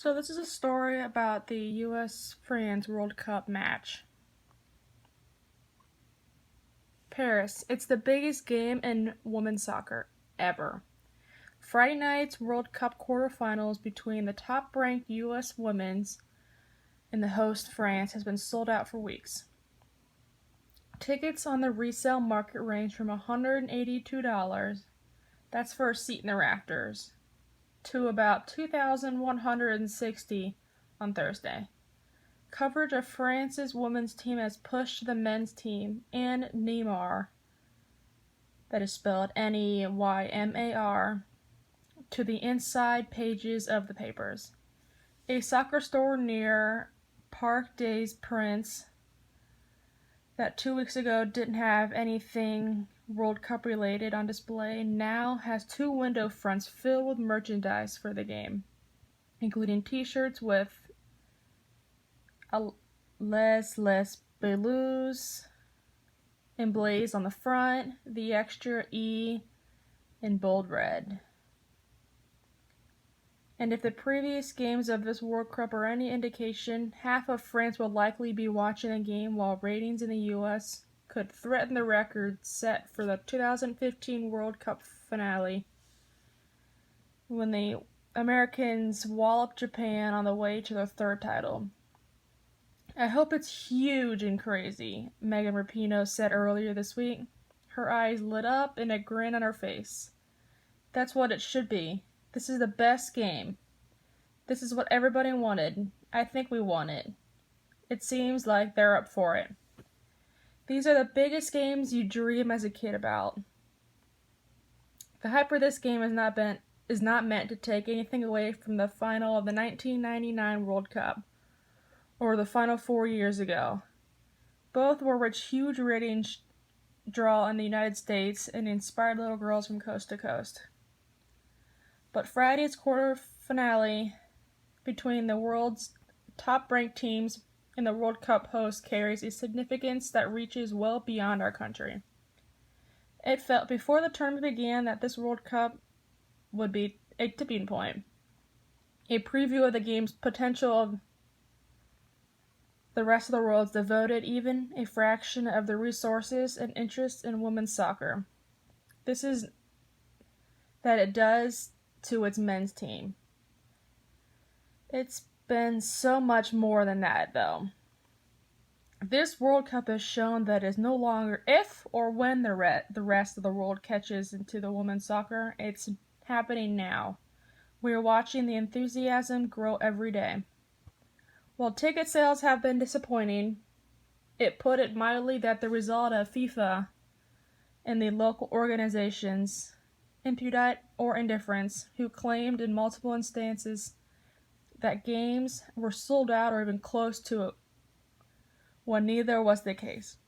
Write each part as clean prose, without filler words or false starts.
So this is a story about the US-France World Cup match. Paris. It's the biggest game in women's soccer ever. Friday night's World Cup quarterfinals between the top-ranked US women's and the host France has been sold out for weeks. Tickets on the resale market range from $182, that's for a seat in the rafters, to about $2,160 on Thursday. Coverage of France's women's team has pushed the men's team and Neymar, that is spelled Neymar, to the inside pages of the papers. A soccer store near Parc des Princes that 2 weeks ago didn't have anything World Cup related on display now has 2 window fronts filled with merchandise for the game, including t-shirts with Les Bleus emblazed on the front, the extra E in bold red. And if the previous games of this World Cup are any indication, half of France will likely be watching the game, while ratings in the US could threaten the record set for the 2015 World Cup finale, when the Americans walloped Japan on the way to their 3rd title. "I hope it's huge and crazy," Megan Rapinoe said earlier this week, her eyes lit up and a grin on her face. "That's what it should be. This is the best game. This is what everybody wanted. I think we won it. It seems like they're up for it. These are the biggest games you dream as a kid about." The hype for this game is not meant to take anything away from the final of the 1999 World Cup, or the final 4 years ago. Both were which huge ratings draw in the United States and inspired little girls from coast to coast. But Friday's quarter finale between the world's top-ranked teams and the World Cup host carries a significance that reaches well beyond our country. It felt before the tournament began that this World Cup would be a tipping point, a preview of the game's potential. The rest of the world's devoted even a fraction of the resources and interest in women's soccer. This is that it does to its men's team. It's been so much more than that, though. This World Cup has shown that it's no longer if or when the rest of the world catches into the women's soccer. It's happening now. We are watching the enthusiasm grow every day. While ticket sales have been disappointing, it put it mildly that the result of FIFA and the local organizations, impunity or indifference, who claimed in multiple instances that games were sold out or even close to it, when neither was the case.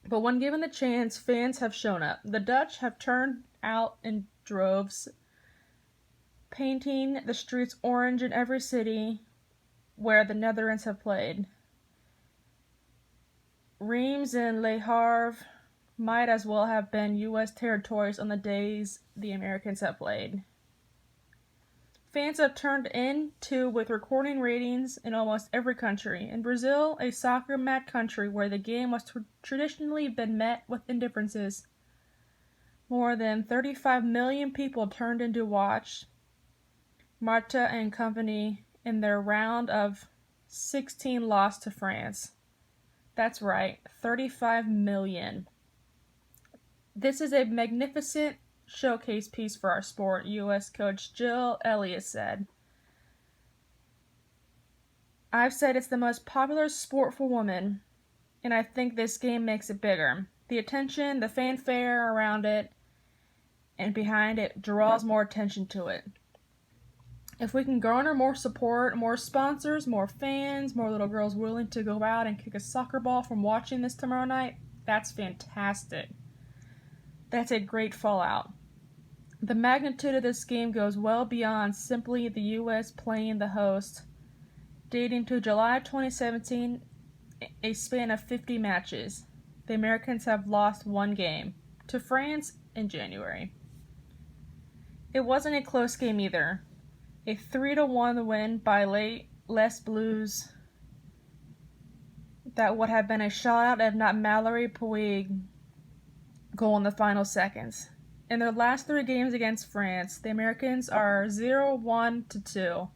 But when given the chance, fans have shown up. The Dutch have turned out in droves, painting the streets orange in every city where the Netherlands have played. Reims and Le Havre might as well have been U.S. territories on the days the Americans have played. Fans have turned in, too, with recording ratings in almost every country. In Brazil, a soccer-mad country where the game was traditionally been met with indifferences, more than 35 million people turned in to watch Marta and company in their round of 16 loss to France. That's right, 35 million. This is a magnificent showcase piece for our sport, U.S. coach Jill Elliott said. "I've said it's the most popular sport for women, and I think this game makes it bigger. The attention, the fanfare around it and behind it draws more attention to it. If we can garner more support, more sponsors, more fans, more little girls willing to go out and kick a soccer ball from watching this tomorrow night, that's fantastic. That's a great fallout. The magnitude of this game goes well beyond simply the U.S. playing the host. Dating to July 2017, a span of 50 matches, the Americans have lost 1 game, to France in January. It wasn't a close game either. A 3-1 win by Les Blues that would have been a shutout if not Mallory Puig goal in the final seconds. In their last 3 games against France, the Americans are 0-1-2.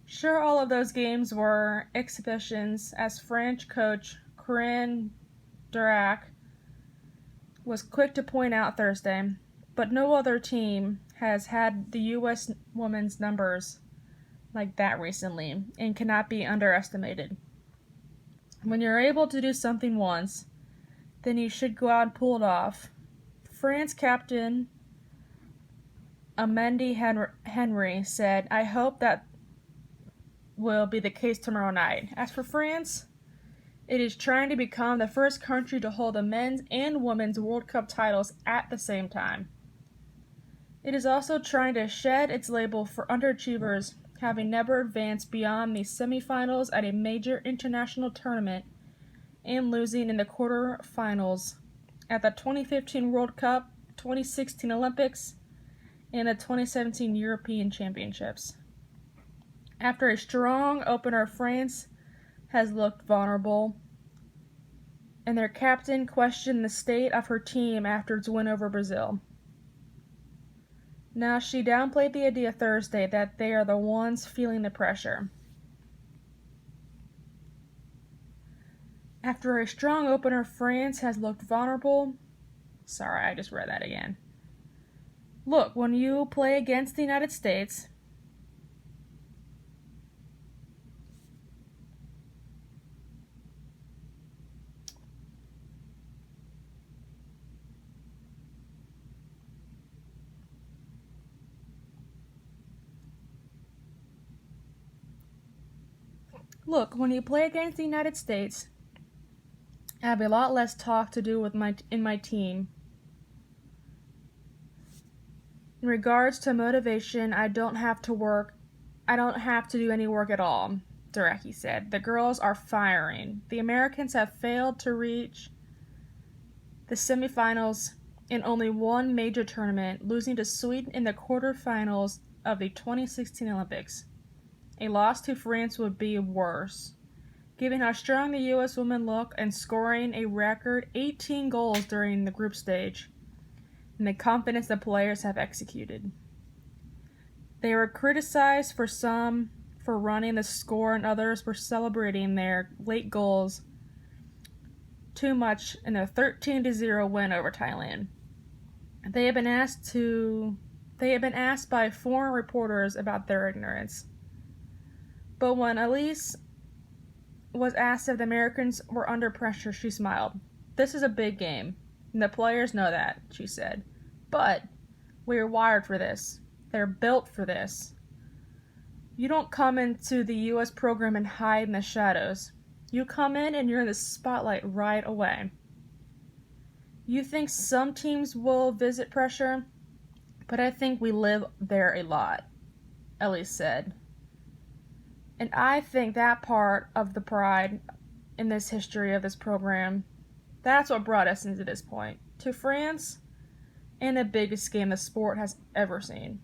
Sure, all of those games were exhibitions, as French coach Corinne Durac was quick to point out Thursday, but no other team has had the U.S. women's numbers like that recently and cannot be underestimated. When you're able to do something once, then you should go out and pull it off. France captain Amendy Henry said, "I hope that will be the case tomorrow night." As for France, it is trying to become the first country to hold the men's and women's World Cup titles at the same time. It is also trying to shed its label for underachievers, having never advanced beyond the semifinals at a major international tournament and losing in the quarterfinals at the 2015 World Cup, 2016 Olympics, and the 2017 European Championships. After a strong opener, France has looked vulnerable, and their captain questioned the state of her team after its win over Brazil. Now, she downplayed the idea Thursday that they are the ones feeling the pressure. After a strong opener, France has looked vulnerable. Sorry, I just read that again. Look, when you play against the United States, I have a lot less talk to do with my team. In regards to motivation, I don't have to do any work at all, Duracki said. The girls are firing. The Americans have failed to reach the semifinals in only one major tournament, losing to Sweden in the quarterfinals of the 2016 Olympics. A loss to France would be worse, given how strong the U.S. women look and scoring a record 18 goals during the group stage, and the confidence the players have executed. They were criticized for some for running the score and others for celebrating their late goals too much in a 13-0 win over Thailand. They have been asked by foreign reporters about their ignorance. But when Elise was asked if the Americans were under pressure, she smiled. "This is a big game, and the players know that," she said. "But we are wired for this. They're built for this. You don't come into the U.S. program and hide in the shadows. You come in and you're in the spotlight right away. You think some teams will visit pressure, but I think we live there a lot," Elise said. And I think that part of the pride in this history of this program, that's what brought us into this point. To France, and the biggest game the sport has ever seen.